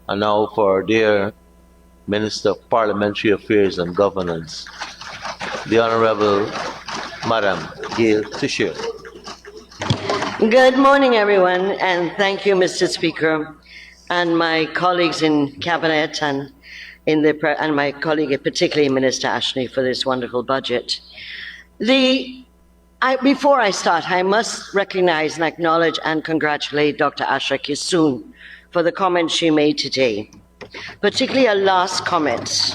And now for our dear Minister of Parliamentary Affairs and Governance, the Honorable Madam Gail Fisher. Good morning, everyone, and thank you, Mr. Speaker, and my colleagues in Cabinet and my colleague, particularly Minister Ashley, for this wonderful budget. Before I start, I must recognize and acknowledge and congratulate Dr. Asha Kissoon for the comments she made today, particularly her last comment.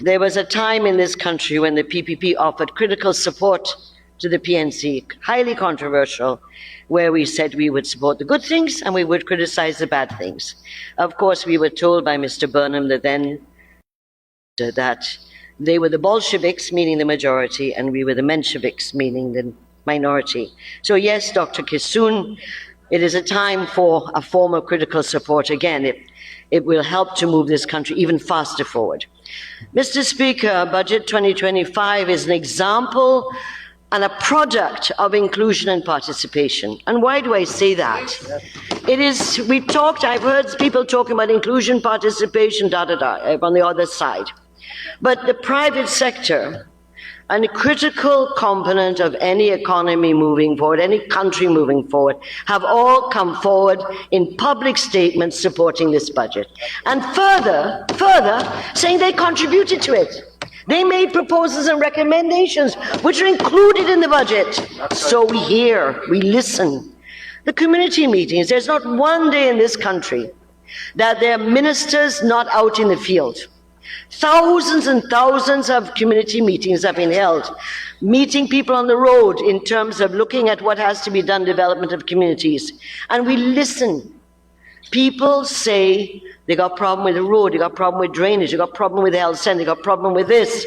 There was a time in this country when the PPP offered critical support to the PNC, highly controversial, where we said we would support the good things and we would criticize the bad things. Of course, we were told by Mr. Burnham that they were the Bolsheviks, meaning the majority, and we were the Mensheviks, meaning the minority. So yes, Dr. Kissoon, it is a time for a form of critical support. Again, it will help to move this country even faster forward. Mr. Speaker, Budget 2025 is an example and a product of inclusion and participation. And why do I say that? I've heard people talking about inclusion, participation, on the other side. But the private sector, and a critical component of any economy moving forward, any country moving forward, have all come forward in public statements supporting this budget. And further, saying they contributed to it. They made proposals and recommendations which are included in the budget. So we hear, we listen. The community meetings, there's not one day in this country that there are ministers not out in the field. Thousands and thousands of community meetings have been held, meeting people on the road in terms of looking at what has to be done, development of communities. And we listen. People say they got a problem with the road, they got a problem with drainage, they got a problem with the health center, they got a problem with this.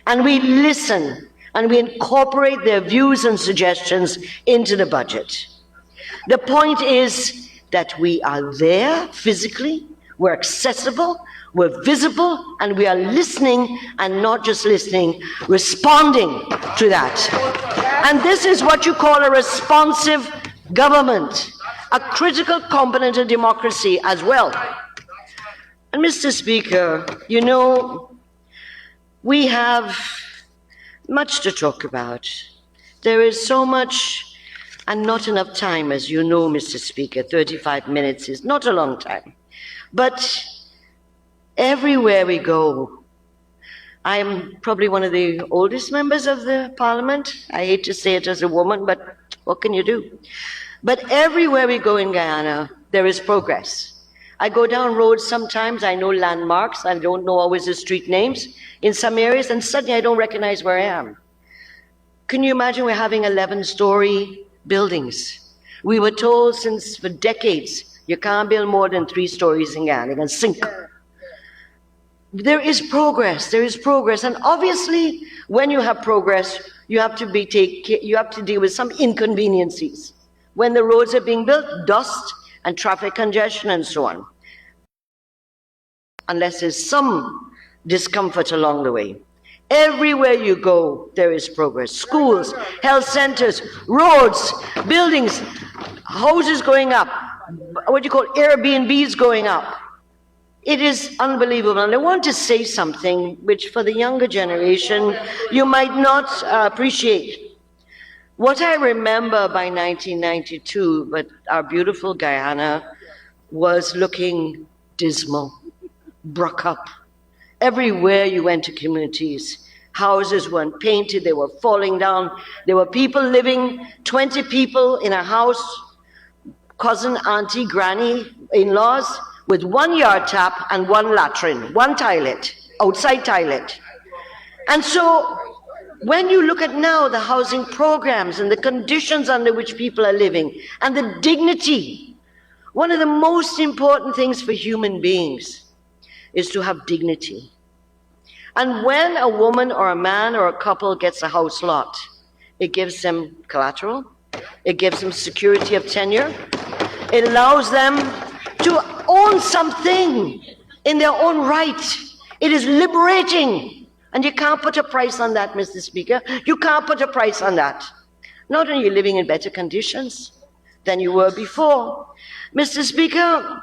And we listen and we incorporate their views and suggestions into the budget. The point is that we are there physically, we're accessible, we're visible, and we are listening, and not just listening, responding to that. And this is what you call a responsive government, a critical component of democracy as well. And Mr. Speaker, you know, we have much to talk about. There is so much and not enough time, as you know, Mr. Speaker. 35 minutes is not a long time. But everywhere we go, I'm probably one of the oldest members of the Parliament. I hate to say it as a woman, but what can you do? But everywhere we go in Guyana, there is progress. I go down roads sometimes, I know landmarks, I don't know always the street names in some areas, and suddenly I don't recognize where I am. Can you imagine we're having 11-story buildings? We were told for decades, you can't build more than 3 stories in Guyana, you can sink. There is progress, and obviously when you have progress, you have to deal with some inconveniences. When the roads are being built, dust and traffic congestion and so on. Unless there's some discomfort along the way. Everywhere you go, there is progress. Schools, health centers, roads, buildings, houses going up, Airbnbs going up. It is unbelievable. And I want to say something which for the younger generation, you might not appreciate. What I remember by 1992, but our beautiful Guyana was looking dismal, broke up. Everywhere you went to communities, houses weren't painted, they were falling down. There were people living, 20 people in a house, cousin, auntie, granny, in-laws, with 1 yard tap and 1 latrine, 1 toilet, outside toilet. And so, when you look at now the housing programs and the conditions under which people are living and the dignity, one of the most important things for human beings is to have dignity. And when a woman or a man or a couple gets a house lot, it gives them collateral, it gives them security of tenure, it allows them to own something in their own right. It is liberating. And you can't put a price on that, Mr. Speaker. You can't put a price on that. Not only are you living in better conditions than you were before. Mr. Speaker,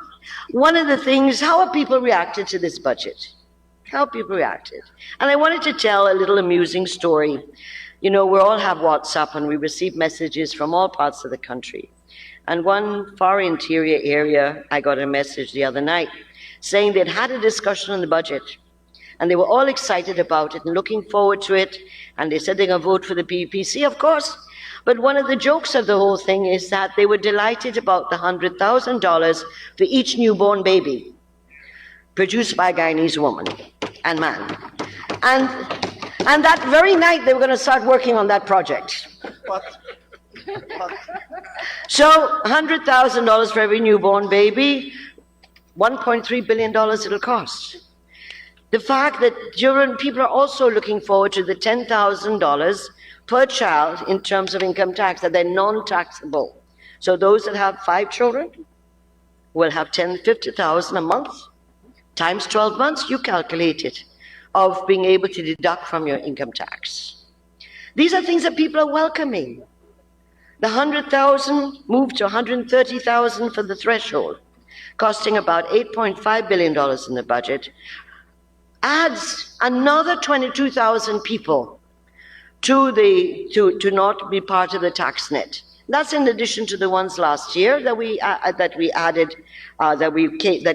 one of the things, how have people reacted to this budget? How have people reacted? And I wanted to tell a little amusing story. You know, we all have WhatsApp and we receive messages from all parts of the country. And one far interior area, I got a message the other night saying they'd had a discussion on the budget and they were all excited about it and looking forward to it. And they said they're going to vote for the PPC, of course. But one of the jokes of the whole thing is that they were delighted about the $100,000 for each newborn baby produced by a Guyanese woman and man. And that very night they were going to start working on that project. So $100,000 for every newborn baby, $1.3 billion it'll cost. The fact that people are also looking forward to the $10,000 per child in terms of income tax, that they're non-taxable. So those that have 5 children will have $50,000 a month, times 12 months, you calculate it, of being able to deduct from your income tax. These are things that people are welcoming. The $100,000 moved to $130,000 for the threshold, costing about $8.5 billion in the budget, adds another 22,000 people to not be part of the tax net. That's in addition to the ones last year that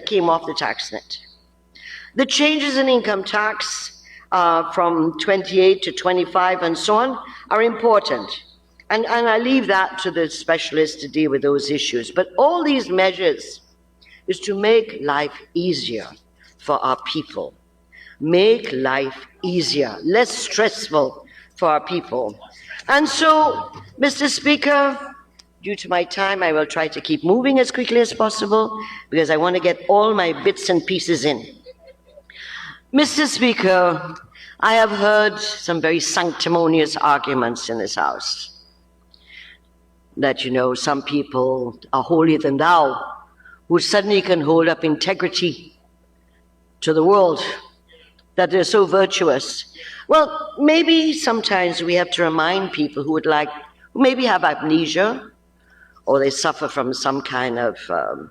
came off the tax net. The changes in income tax from 28 to 25 and so on are important. And I leave that to the specialists to deal with those issues. But all these measures is to make life easier for our people. Make life easier, less stressful for our people. And so, Mr. Speaker, due to my time, I will try to keep moving as quickly as possible because I want to get all my bits and pieces in. Mr. Speaker, I have heard some very sanctimonious arguments in this House that, you know, some people are holier than thou who suddenly can hold up integrity to the world, that they're so virtuous. Well, maybe sometimes we have to remind people who maybe have amnesia or they suffer from some kind of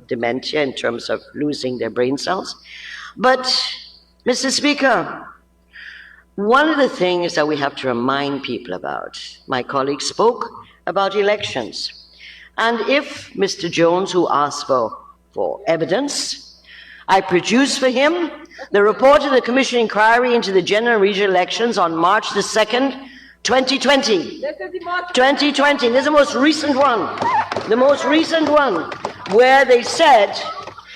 dementia in terms of losing their brain cells. But, Mr. Speaker, one of the things that we have to remind people about, my colleague spoke about elections. And if Mr. Jones, who asked for evidence, I produced for him the report of the Commission inquiry into the general and regional elections on March the 2nd, 2020. 2020, this is the most recent one. The most recent one, where they said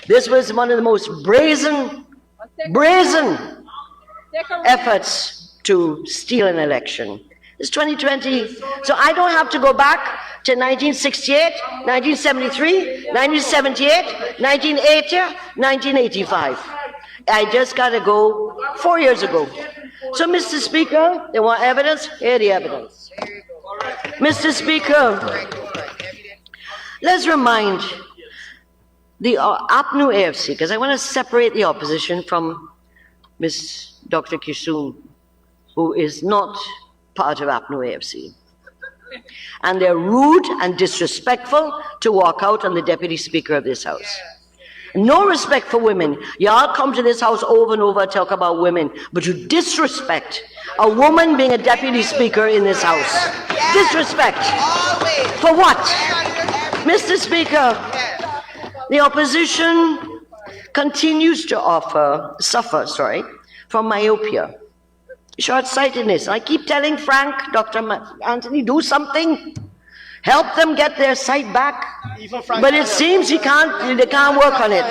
this was one of the most brazen efforts to steal an election. It's 2020, so I don't have to go back to 1968, 1973, 1978, 1980, 1985. I just got to go 4 years ago. So, Mr. Speaker, they want evidence? Here the evidence. Mr. Speaker, let's remind the APNU AFC, because I want to separate the opposition from Ms. Dr. Kissoon, who is not part of APNU AFC. And they're rude and disrespectful to walk out on the Deputy Speaker of this House. No respect for women. Y'all come to this House over and over and talk about women, but you disrespect a woman being a Deputy Speaker in this House. Disrespect. For what? Mr. Speaker, the opposition continues to suffer from myopia, short-sightedness. I keep telling Frank, Dr. Anthony, do something. Help them get their sight back. But it seems they can't work on it.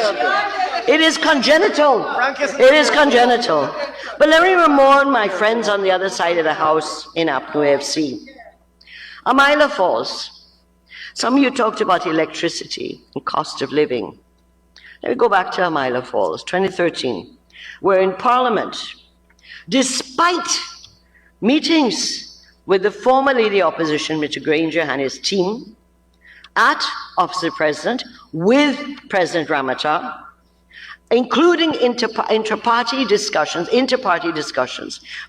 It is congenital. It is congenital. But let me remind my friends on the other side of the House in APNU AFC. Amila Falls. Some of you talked about electricity and cost of living. Let me go back to Amila Falls, 2013, where in Parliament, despite meetings with the former Leader of Opposition, Mr. Granger, and his team, at Office of the President, with President Ramata, including inter-party discussions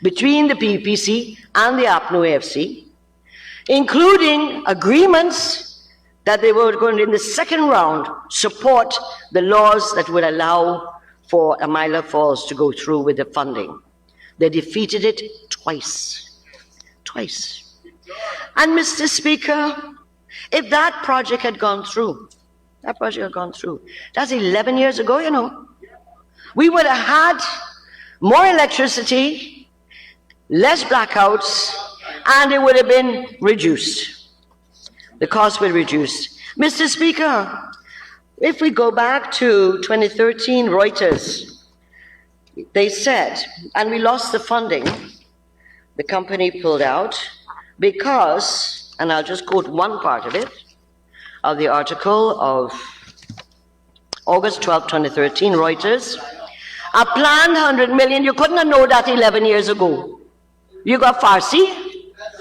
between the PPC and the APNU AFC, including agreements that they were going to, in the second round, support the laws that would allow for Amila Falls to go through with the funding. They defeated it twice. Twice. And Mr. Speaker, if that project had gone through, that's 11 years ago, you know, we would have had more electricity, less blackouts, and it would have been reduced. The cost would reduce. Mr. Speaker, if we go back to 2013, Reuters, they said, and we lost the funding, the company pulled out because, and I'll just quote one part of it, of the article of August 12, 2013, Reuters, a planned 100 million, you couldn't have known that 11 years ago. You got Farsi?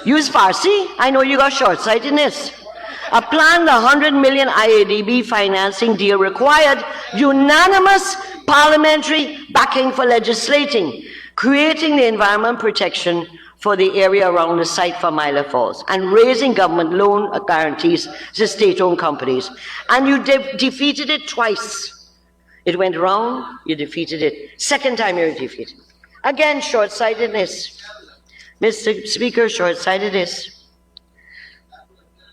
Use Farsi? I know you got short-sightedness. A planned 100 million IADB financing deal required unanimous parliamentary backing for legislating, creating the environment protection for the area around the site for Amila Falls, and raising government loan guarantees to state-owned companies. And you defeated it twice. It went round, you defeated it. Second time you defeated. Again, short-sightedness. Mr. Speaker, short-sightedness.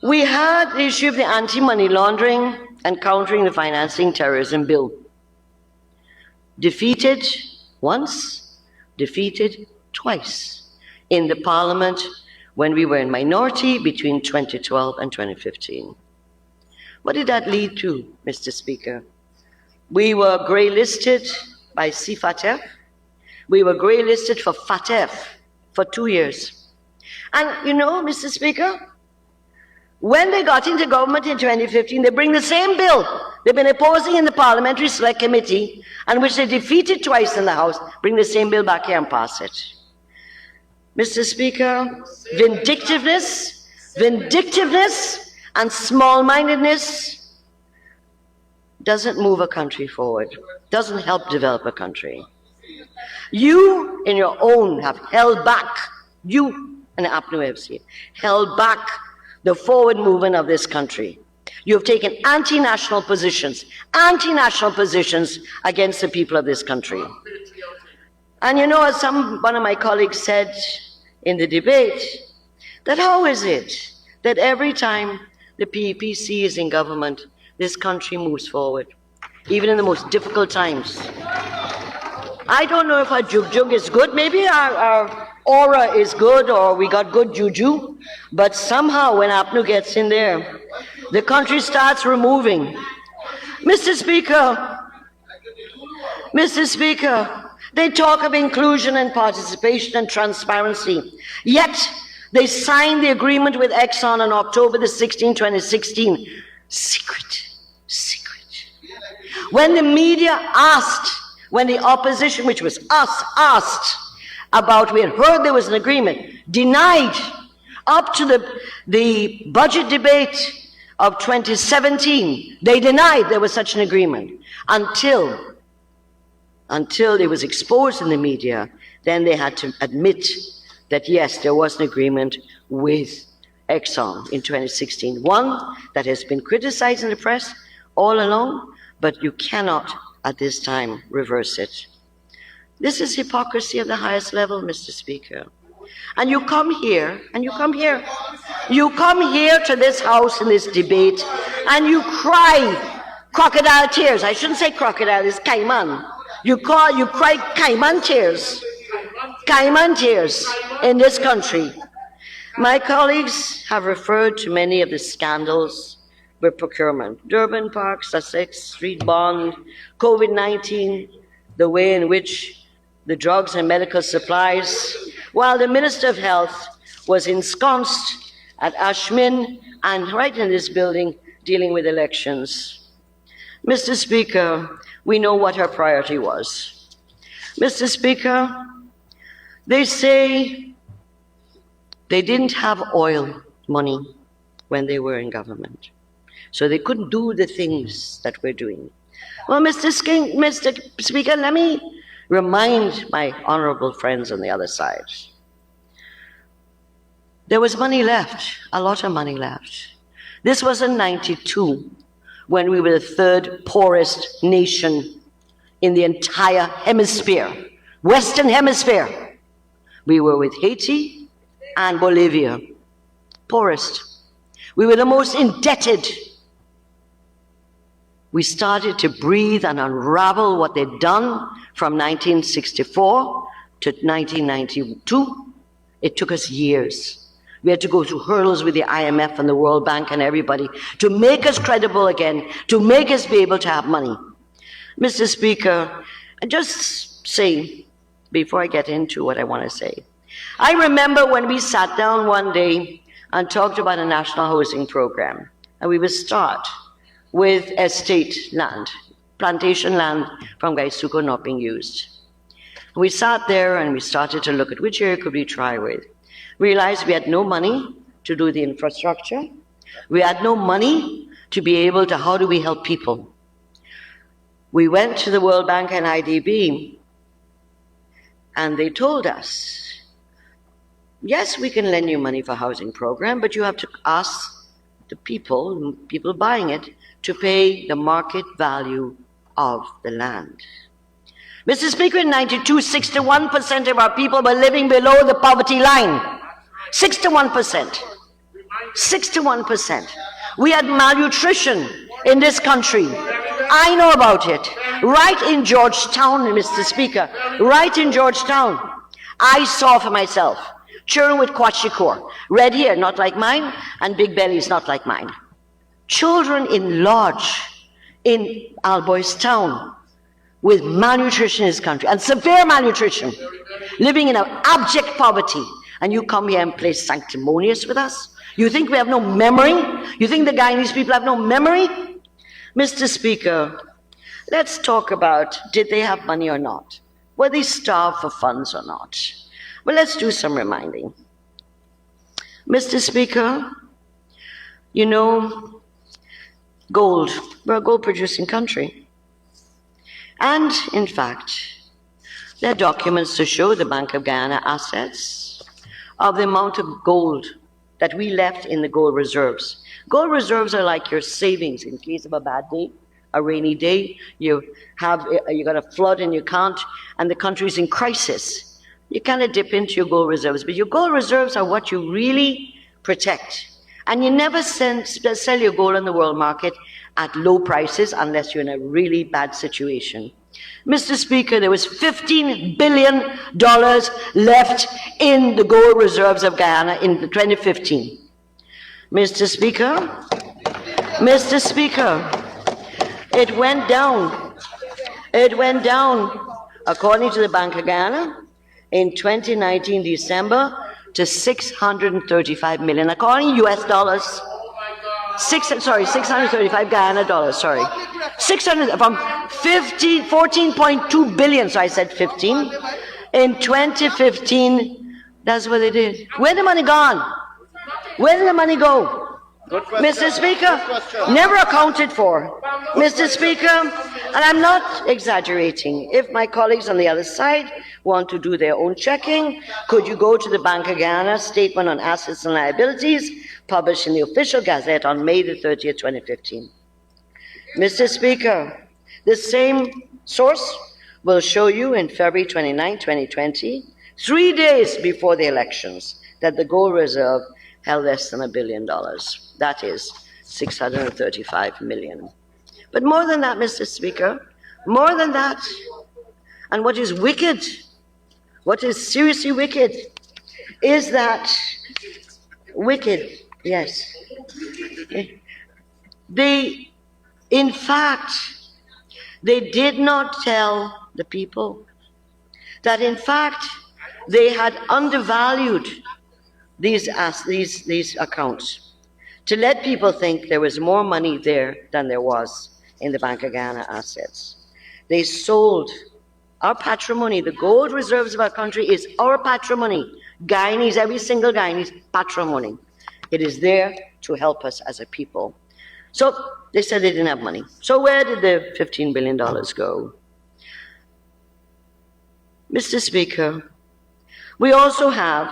We had the issue of the anti-money laundering and countering the financing terrorism bill. Defeated once, defeated twice in the Parliament when we were in minority between 2012 and 2015. What did that lead to, Mr. Speaker? We were grey-listed by CFATF. We were grey-listed for FATF for 2 years. And you know, Mr. Speaker, when they got into government in 2015, they bring the same bill they've been opposing in the Parliamentary Select Committee, and which they defeated twice in the House, bring the same bill back here and pass it. Mr. Speaker, vindictiveness and small-mindedness doesn't move a country forward, doesn't help develop a country. You, in your own, have held back, you and the APNU FC, held back the forward movement of this country. You have taken anti-national positions against the people of this country. And you know, as one of my colleagues said in the debate, that how is it that every time the PEPC is in government, this country moves forward, even in the most difficult times? I don't know if our juk is good, maybe our aura is good, or we got good juju, but somehow when APNU gets in there, the country starts removing. Mr. Speaker, they talk of inclusion and participation and transparency, yet they signed the agreement with Exxon on October the 16th, 2016. Secret. When the media asked, when the opposition, which was us, asked about, we had heard there was an agreement, denied, up to the budget debate of 2017, they denied there was such an agreement until it was exposed in the media. Then they had to admit that yes, there was an agreement with Exxon in 2016. One that has been criticized in the press all along, but you cannot at this time reverse it. This is hypocrisy at the highest level, Mr. Speaker. And you come here to this house in this debate, and you cry crocodile tears. I shouldn't say crocodile, it's caiman. You cry caiman tears in this country. My colleagues have referred to many of the scandals with procurement. Durban Park, Sussex Street Bond, COVID-19, the way in which the drugs and medical supplies, while the Minister of Health was ensconced at Ashmin and right in this building dealing with elections. Mr. Speaker, we know what her priority was. Mr. Speaker, they say they didn't have oil money when they were in government, so they couldn't do the things that we're doing. Well, Mr. Speaker, let me remind my honorable friends on the other side. There was money left, a lot of money left. This was in 92, when we were the third poorest nation in the entire hemisphere, Western Hemisphere. We were with Haiti and Bolivia, poorest. We were the most indebted. We started to breathe and unravel what they'd done from 1964 to 1992. It took us years. We had to go through hurdles with the IMF and the World Bank and everybody to make us credible again, to make us be able to have money. Mr. Speaker, just say, before I get into what I want to say, I remember when we sat down one day and talked about a national housing program, and we would start with estate land, plantation land from Gaisuco not being used. We sat there and we started to look at which area could we try with. We realized we had no money to do the infrastructure. We had no money to be able to, how do we help people? We went to the World Bank and IDB, and they told us, yes, we can lend you money for housing program, but you have to ask the people buying it, to pay the market value of the land. Mr. Speaker, in 92, 61% of our people were living below the poverty line. 61%. 61%. We had malnutrition in this country. I know about it. Right in Georgetown, Mr. Speaker, right in Georgetown, I saw for myself children with kwashiorkor, red hair, not like mine, and big bellies, not like mine. Children in Lodge, in Albois Town, with malnutrition in this country, and severe malnutrition, living in an abject poverty. And you come here and play sanctimonious with us? You think we have no memory? You think the Guyanese people have no memory? Mr. Speaker, let's talk about, did they have money or not? Were they starved for funds or not? Well, let's do some reminding. Mr. Speaker, you know, gold, we're a gold-producing country. And, in fact, there are documents to show the Bank of Guyana assets of the amount of gold that we left in the gold reserves. Gold reserves are like your savings in case of a bad day, a rainy day, you got a flood and you can't, and the country's in crisis. You kind of dip into your gold reserves, but your gold reserves are what you really protect. And you never sell your gold on the world market at low prices unless you're in a really bad situation. Mr. Speaker, there was $15 billion left in the gold reserves of Guyana in 2015. Mr. Speaker, it went down. It went down, according to the Bank of Guyana, in 2019, December, to 635 million, according to US dollars. 635 Guyana dollars, sorry. 600, from 14.2 billion, so I said 15. In 2015, that's what they did. Where the money gone? Where did the money go? Mr. Speaker, never accounted for. Mr. Speaker, and I'm not exaggerating. If my colleagues on the other side want to do their own checking, could you go to the Bank of Guyana Statement on Assets and Liabilities, published in the Official Gazette on May the 30th, 2015. Mr. Speaker, the same source will show you in February 29, 2020, 3 days before the elections, that the gold reserve held less than $1 billion. That is 635 million. But more than that, Mr. Speaker, more than that, and what is wicked, what is seriously wicked, is that yes, in fact, they did not tell the people that in fact they had undervalued these accounts to let people think there was more money there than there was in the Bank of Guyana assets. They sold our patrimony. The gold reserves of our country is our patrimony. Guyanese, every single Guyanese patrimony. It is there to help us as a people. So they said they didn't have money. So where did the $15 billion go? Mr. Speaker, we also have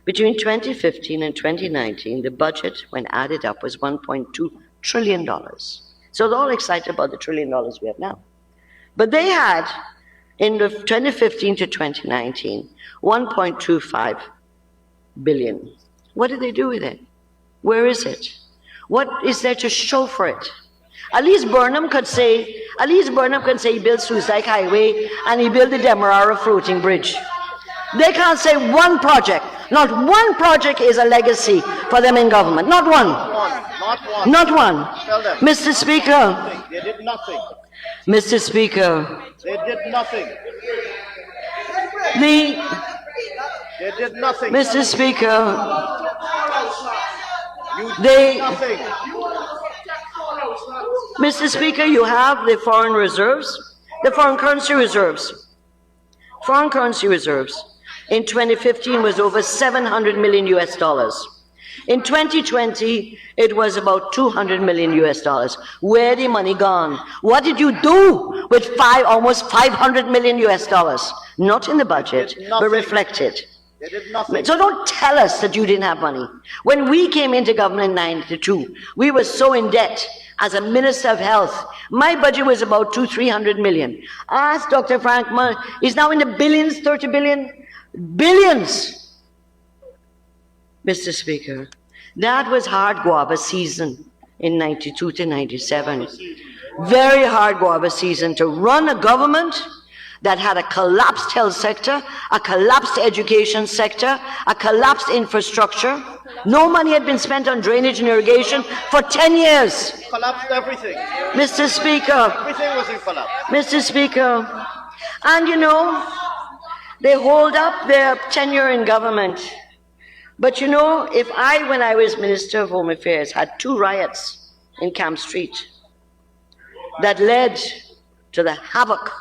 Between 2015 and 2019, the budget, when added up, was $1.2 trillion. So they're all excited about the $1 trillion we have now. But they had, in the 2015 to 2019, 1.25 billion. What did they do with it? Where is it? What is there to show for it? At least Burnham can say he built Suicide Highway and he built the Demerara floating bridge. They can't say one project. Not one project is a legacy for them in government. Not one. Not one. Tell them. Mr. Speaker. They did nothing. Mr. Speaker. They did nothing. They did nothing. Mr. Speaker. Did nothing. Mr. Speaker, you have the foreign reserves, the foreign currency reserves. Foreign currency reserves in 2015 was over $700 million US dollars. In 2020, it was about $200 million US dollars. Where the money gone? What did you do with almost $500 million US dollars? Not in the budget, but reflected. They did nothing. So don't tell us that you didn't have money. When we came into government in 92, we were so in debt. As a Minister of Health, my budget was about $200-300 million. Ask Dr. Frank Munn, he's now in the billions, 30 billion, billions. Mr. Speaker, that was hard guava season in 92 to 97. Very hard guava season to run a government that had a collapsed health sector, a collapsed education sector, a collapsed infrastructure. No money had been spent on drainage and irrigation for 10 years. Collapsed everything. Mr. Speaker. Everything was in collapse. Mr. Speaker. And you know, they hold up their tenure in government. But you know, if when I was Minister of Home Affairs, had 2 riots in Camp Street that led to the havoc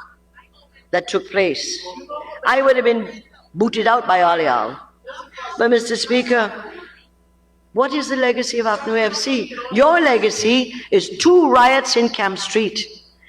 that took place, I would have been booted out by Alial. But Mr. Speaker, what is the legacy of APNU FC? Your legacy is 2 riots in Camp Street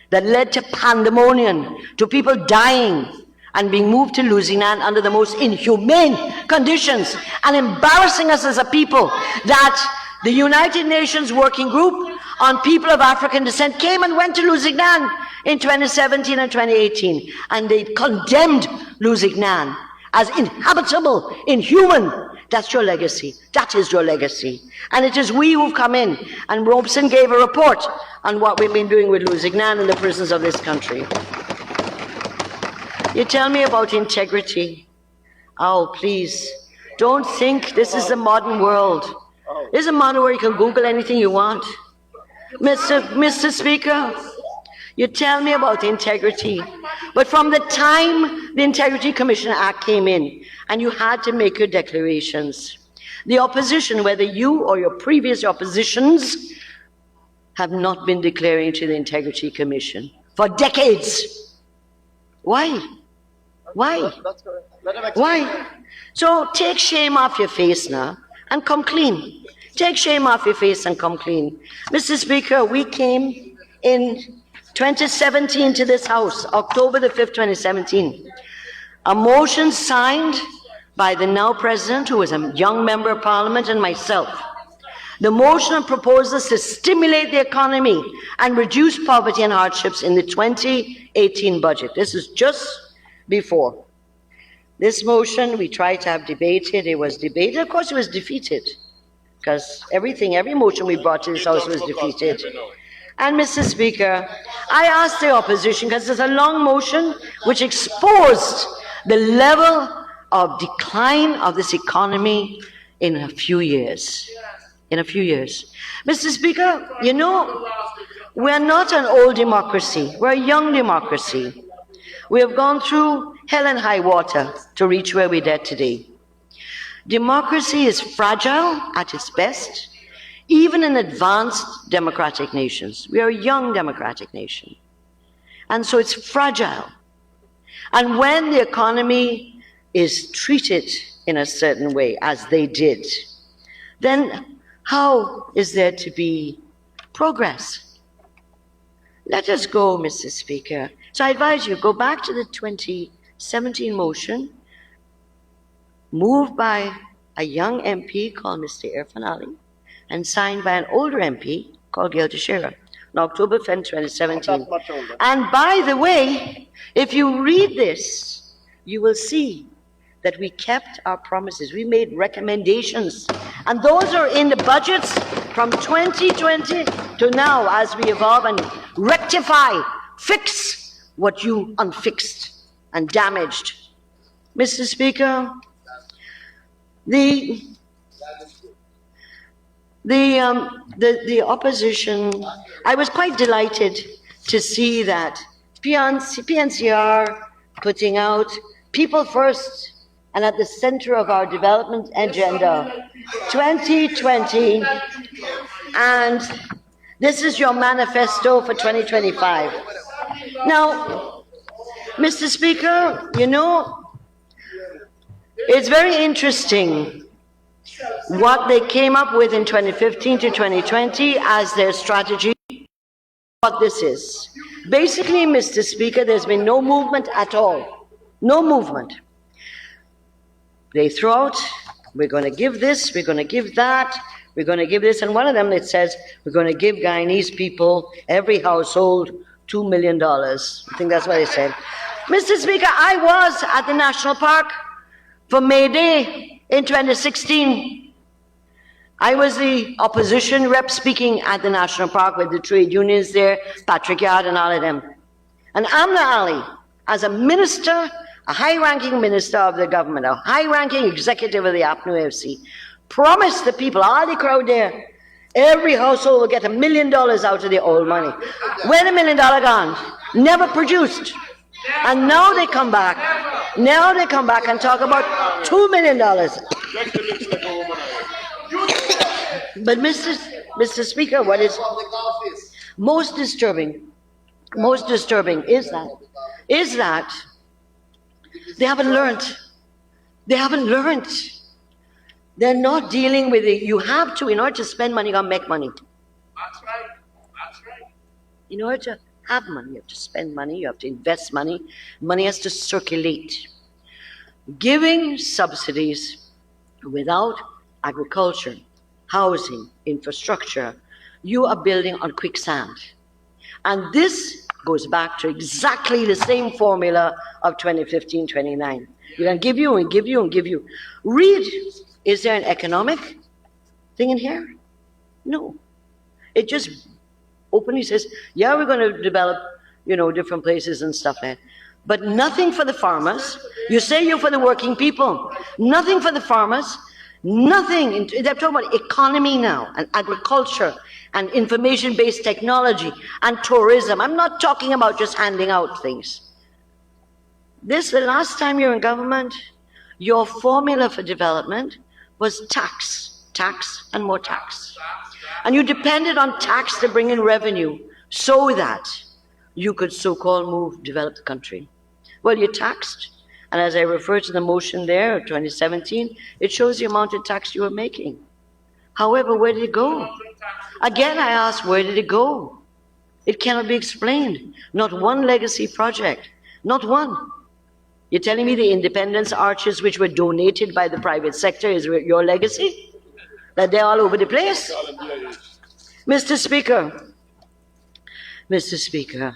that led to pandemonium, to people dying and being moved to Lusignan under the most inhumane conditions, and embarrassing us as a people that the United Nations Working Group on People of African Descent came and went to Lusignan in 2017 and 2018, and they condemned Lusignan as inhabitable, inhuman. That's your legacy. That is your legacy. And it is we who've come in, and Robeson gave a report on what we've been doing with Lusignan in the prisons of this country. You tell me about integrity. Oh, please. Don't think this is the modern world. This is a modern where you can Google anything you want. Mr. Speaker, you tell me about integrity. But from the time the Integrity Commission Act came in, and you had to make your declarations, the opposition, whether you or your previous oppositions, have not been declaring to the Integrity Commission for decades. Why? Why? That's correct. Let him explain. Why? So take shame off your face now and come clean. Take shame off your face and come clean. Mr. Speaker, we came in 2017 to this House, October the 5th, 2017. A motion signed by the now President, who was a young Member of Parliament, and myself. The motion proposes to stimulate the economy and reduce poverty and hardships in the 2018 budget. This is just before. This motion, we tried to have debated. It was debated. Of course, it was defeated, because every motion we brought to this House was defeated. And Mr. Speaker, I asked the opposition, because there's a long motion which exposed the level of decline of this economy in a few years. In a few years. Mr. Speaker, you know, we're not an old democracy. We're a young democracy. We have gone through hell and high water to reach where we're at today. Democracy is fragile at its best, even in advanced democratic nations. We are a young democratic nation. And so it's fragile. And when the economy is treated in a certain way, as they did, then how is there to be progress? Let us go, Mr. Speaker. So I advise you, go back to the 2017 motion, moved by a young MP called Mr. Irfan Ali and signed by an older MP called Gail Teixeira on October 10, 2017. Not much older. And by the way, if you read this, you will see that we kept our promises. We made recommendations. And those are in the budgets from 2020 to now as we evolve and rectify, fix what you unfixed and damaged. Mr. Speaker, the opposition, I was quite delighted to see that PNCR putting out people first and at the center of our development agenda 2020, and this is your manifesto for 2025. Now, Mr. Speaker, you know, it's very interesting what they came up with in 2015 to 2020 as their strategy, what this is. Basically, Mr. Speaker, there's been no movement at all. No movement. They throw out, we're going to give this, we're going to give that, we're going to give this, and one of them it says, we're going to give Guyanese people, every household, $2 million. I think that's what they said. Mr. Speaker, I was at the National Park for May Day in 2016. I was the opposition rep speaking at the National Park with the trade unions there, Patrick Yard and all of them. And Amna Ali, as a minister, a high-ranking minister of the government, a high-ranking executive of the APNU FC, promised the people, all the crowd there, every household will get $1 million out of their old money. Where $1 million gone? Never produced. And now they come back. Now they come back and talk about $2 million. But Mr. Speaker, what is most disturbing is that they haven't learned. They haven't learned. They're not dealing with it. You have to, in order to spend money, you gotta make money. That's right. That's right. In order to have money, you have to spend money, you have to invest money. Money has to circulate. Giving subsidies without agriculture, housing, infrastructure, you are building on quicksand. And this goes back to exactly the same formula of 2015-29. You're going to give you and give you and give you. Read, is there an economic thing in here? No. It just openly says, yeah, we're going to develop, different places and stuff like that. But nothing for the farmers. You say you're for the working people. Nothing for the farmers. Nothing. They're talking about economy now, and agriculture, and information-based technology, and tourism. I'm not talking about just handing out things. The last time you were in government, your formula for development was tax, and more tax. And you depended on tax to bring in revenue so that you could so-called develop the country. Well, you taxed, and as I referred to the motion there, 2017, it shows the amount of tax you were making. However, where did it go? Again, I ask, where did it go? It cannot be explained. Not one legacy project, not one. You're telling me the Independence Arches, which were donated by the private sector, is your legacy? That they're all over the place? Mr. Speaker,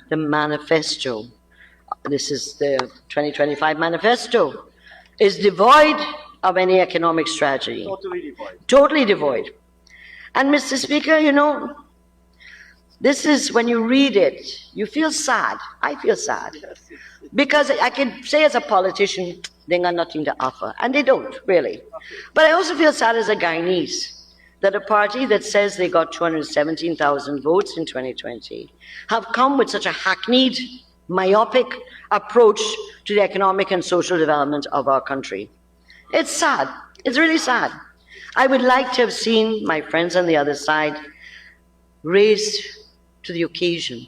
the manifesto, this is the 2025 manifesto, is devoid of any economic strategy. Totally devoid. Totally devoid. And Mr. Speaker, this is, when you read it, you feel sad. I feel sad. Because I can say as a politician, they got nothing to offer. And they don't, really. But I also feel sad as a Guyanese, that a party that says they got 217,000 votes in 2020 have come with such a hackneyed, myopic approach to the economic and social development of our country. It's sad. It's really sad. I would like to have seen my friends on the other side raised to the occasion.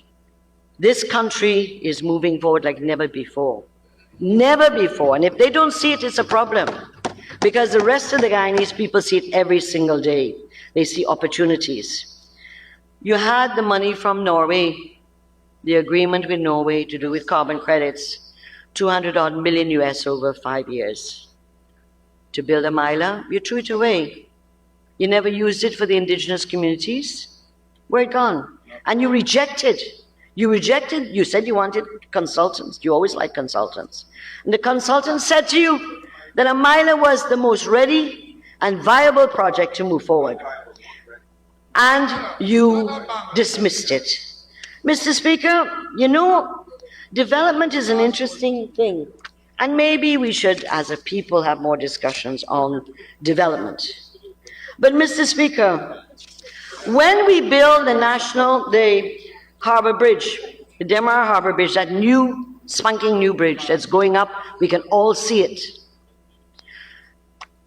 This country is moving forward like never before. Never before. And if they don't see it, it's a problem. Because the rest of the Guyanese people see it every single day. They see opportunities. You had the money from Norway, the agreement with Norway to do with carbon credits, 200 odd million US over 5 years. to build a Myla, you threw it away. You never used it for the indigenous communities. Where it gone? And you rejected. You said you wanted consultants. You always like consultants. And the consultant said to you that a Myla was the most ready and viable project to move forward. And you dismissed it. Mr. Speaker, you know, development is an interesting thing. And maybe we should, as a people, have more discussions on development. But Mr. Speaker, when we build the Harbor Bridge, the Demerara Harbor Bridge, that new, spanking new bridge that's going up, we can all see it.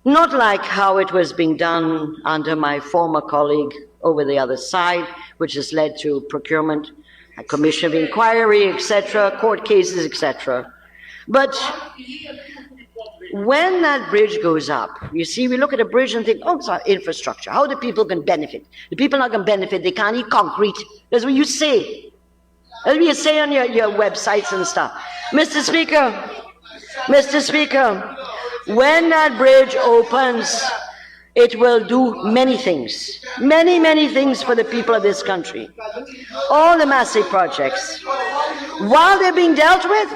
Not like how it was being done under my former colleague over the other side, which has led to procurement, a commission of inquiry, etc., court cases, etc. But when that bridge goes up, you see, we look at a bridge and think, oh, it's our infrastructure. How the people can benefit? The people are not going to benefit. They can't eat concrete. That's what you say. That's what you say on your websites and stuff. Mr. Speaker, when that bridge opens, it will do many things. Many, many things for the people of this country. All the massive projects. While they're being dealt with,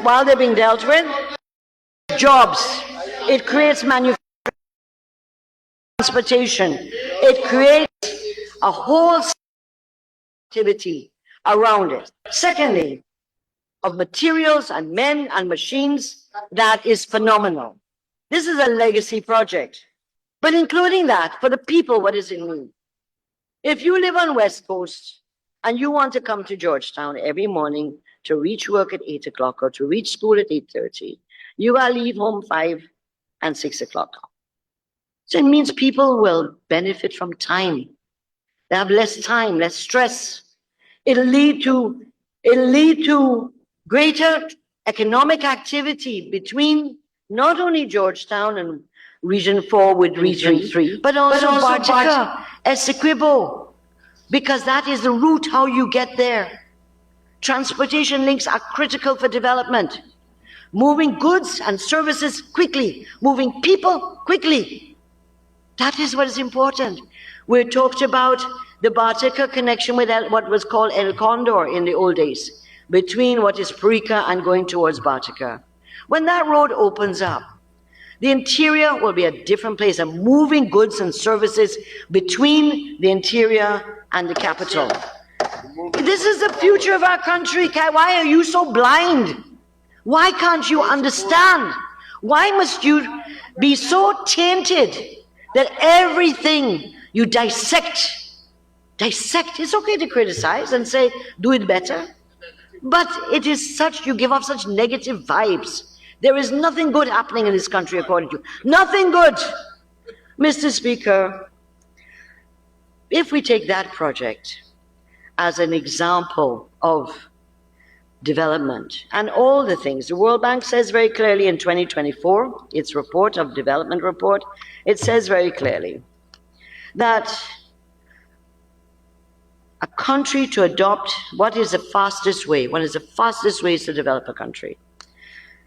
jobs. It creates manufacturing, transportation. It creates a whole activity around it. Secondly, of materials and men and machines, that is phenomenal. This is a legacy project. But including that, for the people, what does it mean? If you live on West Coast and you want to come to Georgetown every morning to reach work at 8 o'clock or to reach school at 8:30, you will leave home 5 and 6 o'clock. So it means people will benefit from time. They have less time, less stress. It'll lead to greater economic activity between not only Georgetown and Region 4 with Region 3, but also Bartica, Essequibo, because that is the route how you get there. Transportation links are critical for development. Moving goods and services quickly, moving people quickly. That is what is important. We talked about the Bartica connection with what was called El Condor in the old days, between what is Purica and going towards Bartica. When that road opens up, the interior will be a different place, of moving goods and services between the interior and the capital. This is the future of our country. Why are you so blind? Why can't you understand? Why must you be so tainted that everything you dissect? It's okay to criticize and say, do it better. But it is such, you give off such negative vibes. There is nothing good happening in this country, according to you. Nothing good. Mr. Speaker, if we take that project as an example of development and all the things, the World Bank says very clearly in 2024, its report of development report, it says very clearly that a country to adopt what is the fastest way to develop a country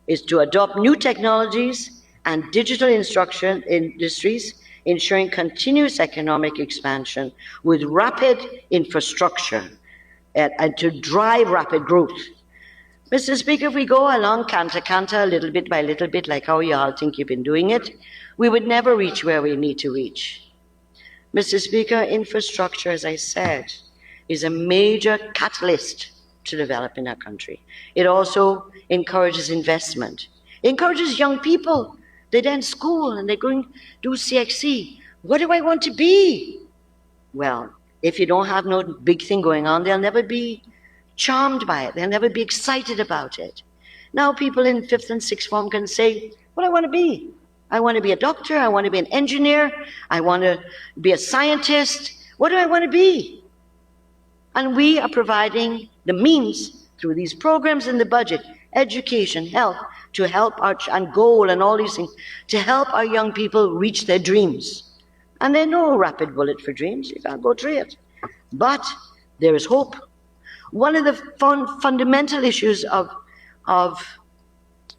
is to adopt new technologies and digital instruction industries, ensuring continuous economic expansion with rapid infrastructure and to drive rapid growth. Mr. Speaker, if we go along canter, little bit by little bit, like how you all think you've been doing it, we would never reach where we need to reach. Mr. Speaker, infrastructure, as I said, is a major catalyst to develop in our country. It also encourages investment. It encourages young people. They're in school and they're going to do CXC. What do I want to be? Well, if you don't have no big thing going on, they'll never be charmed by it. They'll never be excited about it. Now people in 5th and 6th form can say, what do I want to be? I want to be a doctor. I want to be an engineer. I want to be a scientist. What do I want to be? And we are providing the means through these programs in the budget, education, health, to help our, and goal and all these things, to help our young people reach their dreams. And there's no rapid bullet for dreams. You can't go through it. But there is hope. One of the fundamental issues of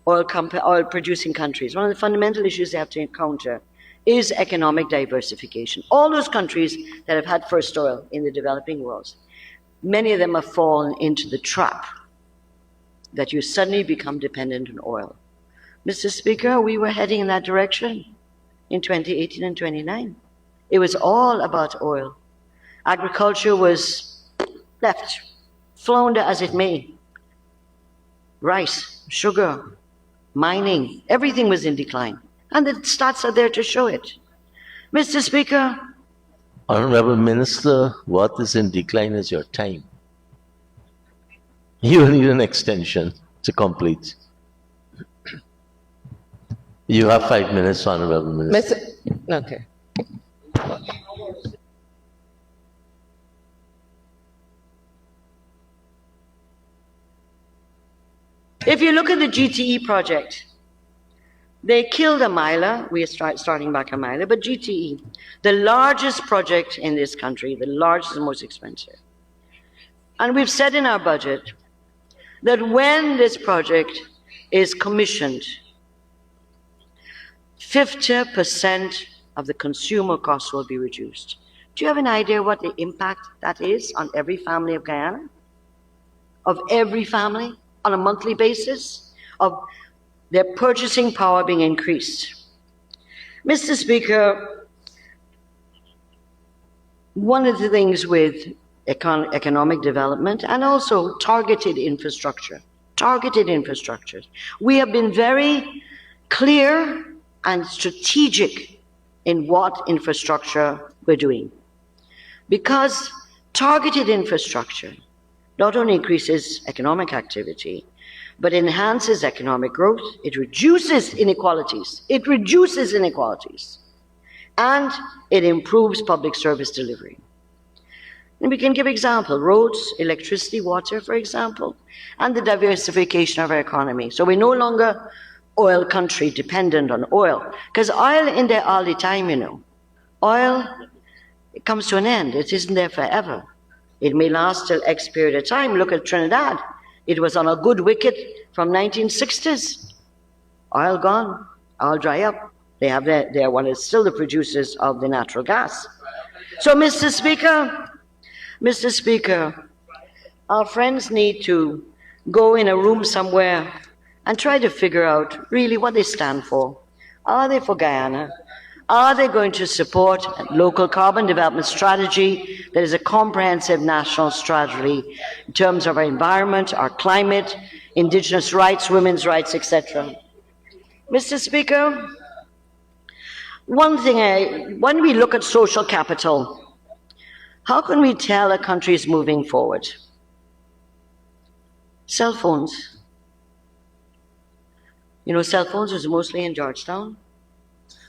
oil producing countries, one of the fundamental issues they have to encounter is economic diversification. All those countries that have had first oil in the developing world, many of them have fallen into the trap that you suddenly become dependent on oil. Mr. Speaker, we were heading in that direction in 2018 and 29. It was all about oil. Agriculture was left, flounder as it may. Rice, sugar, mining, everything was in decline. And the stats are there to show it. Mr. Speaker. Honorable Minister, what is in decline is your time. You will need an extension to complete. You have 5 minutes, Honorable Minister. Okay. If you look at the GTE project, they killed a miler. We are starting back a miler, but GTE, the largest project in this country, the largest and most expensive. And we've said in our budget that when this project is commissioned, 50% of the consumer costs will be reduced. Do you have an idea what the impact that is on every family of Guyana? Of every family on a monthly basis? Of their purchasing power being increased. Mr. Speaker, one of the things with economic development and also targeted infrastructure, we have been very clear and strategic in what infrastructure we're doing. Because targeted infrastructure not only increases economic activity, but enhances economic growth, it reduces inequalities, and it improves public service delivery. And we can give examples, roads, electricity, water, for example, and the diversification of our economy. So we're no longer oil country dependent on oil, because oil in there all the time, you know. Oil, it comes to an end, it isn't there forever. It may last till X period of time. Look at Trinidad. It was on a good wicket from 1960s. Oil gone, oil dry up. They're one of still the producers of the natural gas. So, Mr. Speaker, our friends need to go in a room somewhere and try to figure out really what they stand for. Are they for Guyana? Are they going to support a local carbon development strategy that is a comprehensive national strategy in terms of our environment, our climate, indigenous rights, women's rights, etc.? Mr. Speaker, one thing, when we look at social capital, how can we tell a country is moving forward? Cell phones. You know, cell phones was mostly in Georgetown.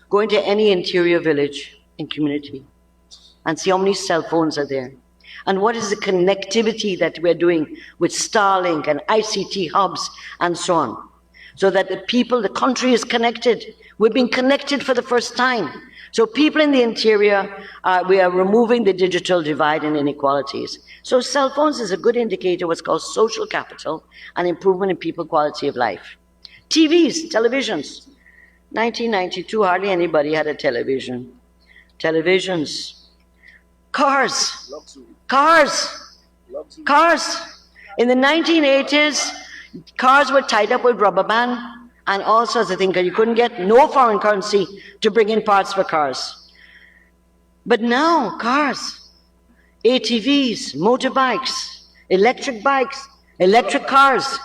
Go into any interior village and community and see how many cell phones are there. And what is the connectivity that we're doing with Starlink and ICT hubs and so on. So that the people, the country is connected. We've been connected for the first time. So people in the interior, we are removing the digital divide and inequalities. So cell phones is a good indicator of what's called social capital and improvement in people's quality of life. TVs, televisions. 1992, hardly anybody had a television. Televisions. Cars. Cars. In the 1980s, cars were tied up with rubber band and all sorts of things. You couldn't get no foreign currency to bring in parts for cars. But now, cars, ATVs, motorbikes, electric bikes, electric cars.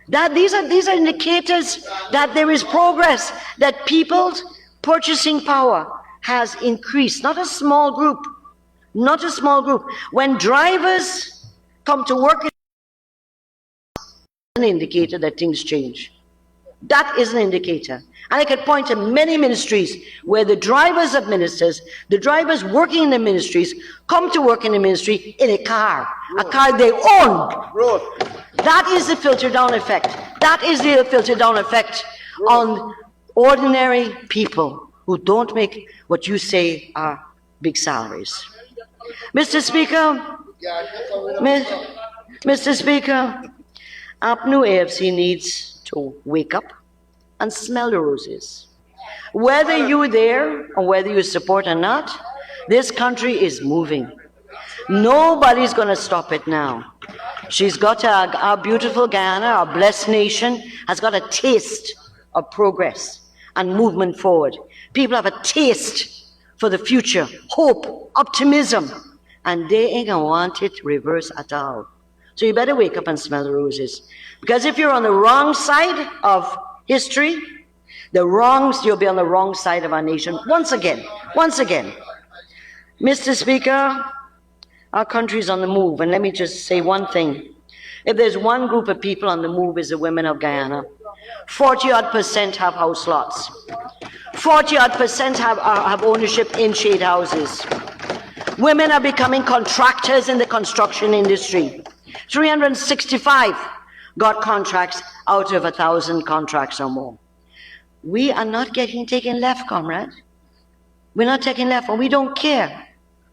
These are indicators that there is progress, that people's purchasing power has increased. Not a small group. When drivers come to work, it's an indicator that things change. That is an indicator. And I could point to many ministries where the drivers of ministers, the drivers working in the ministries, come to work in the ministry in a car they own. That is the filter down effect. That is the filter down effect on ordinary people who don't make what you say are big salaries. Mr. Speaker, APNU AFC needs to wake up and smell the roses. Whether you're there or whether you support or not, this country is moving. Nobody's going to stop it now. She's got our beautiful Guyana, our blessed nation, has got a taste of progress and movement forward. People have a taste for the future, hope, optimism, and they ain't going to want it reverse at all. So you better wake up and smell the roses. Because if you're on the wrong side of history, you'll be on the wrong side of our nation once again. Mr. Speaker, our country is on the move, and let me just say one thing. If there's one group of people on the move, is the women of Guyana. 40-odd% have house lots. 40-odd% have ownership in shade houses. Women are becoming contractors in the construction industry. 365 got contracts out of 1,000 contracts or more. We are not taken left, comrade. We're not taking left, and we don't care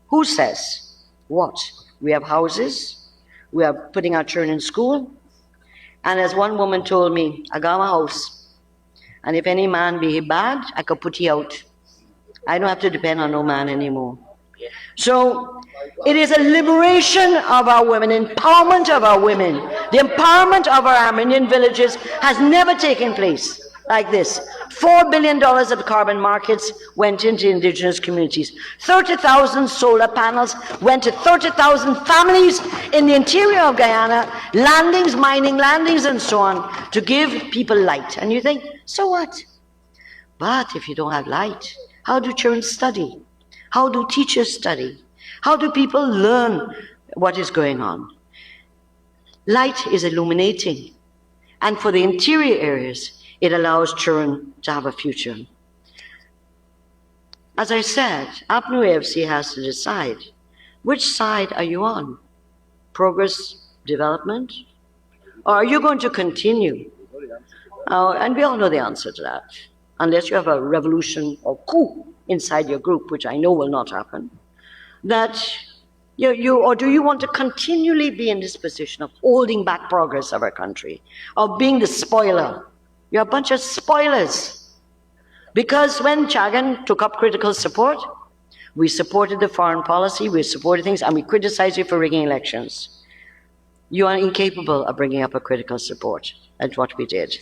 who says what. We have houses. We are putting our children in school. And as one woman told me, I got my house. And if any man behave bad, I could put you out. I don't have to depend on no man anymore. So it is a liberation of our women, empowerment of our women. The empowerment of our Amerindian villages has never taken place like this. $4 billion of carbon markets went into indigenous communities. 30,000 solar panels went to 30,000 families in the interior of Guyana, landings, mining landings, and so on, to give people light. And you think, so what? But if you don't have light, how do children study? How do teachers study? How do people learn what is going on? Light is illuminating. And for the interior areas, it allows children to have a future. As I said, APNU AFC has to decide, which side are you on? Progress, development? Or are you going to continue? And we all know the answer to that. Unless you have a revolution or coup inside your group, which I know will not happen, that or do you want to continually be in this position of holding back progress of our country, of being the spoiler? You're a bunch of spoilers. Because when Chagan took up critical support, we supported the foreign policy, we supported things, and we criticized you for rigging elections. You are incapable of bringing up a critical support. That's what we did.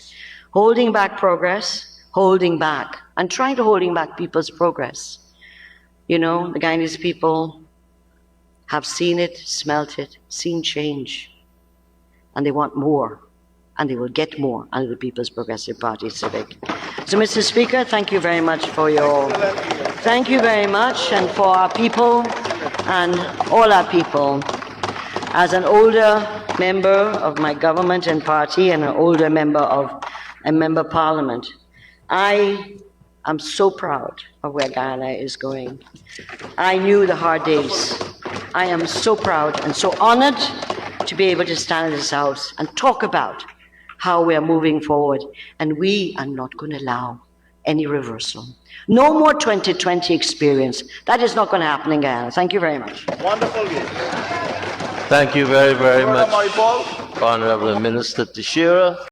Holding back progress, holding back, and trying to holding back people's progress. You know, the Guyanese people have seen it, smelt it, seen change, and they want more. And they will get more under the People's Progressive Party Civic. So, Mr. Speaker, thank you very much thank you very much, and for our people and all our people. As an older member of my government and party and an older member of a member parliament, I am so proud of where Guyana is going. I knew the hard days. I am so proud and so honored to be able to stand in this house and talk about how we are moving forward, and we are not going to allow any reversal. No more 2020 experience. That is not going to happen in Guyana. Thank you very much. Wonderful game. Thank you very, very much, Honorable Minister Teixeira.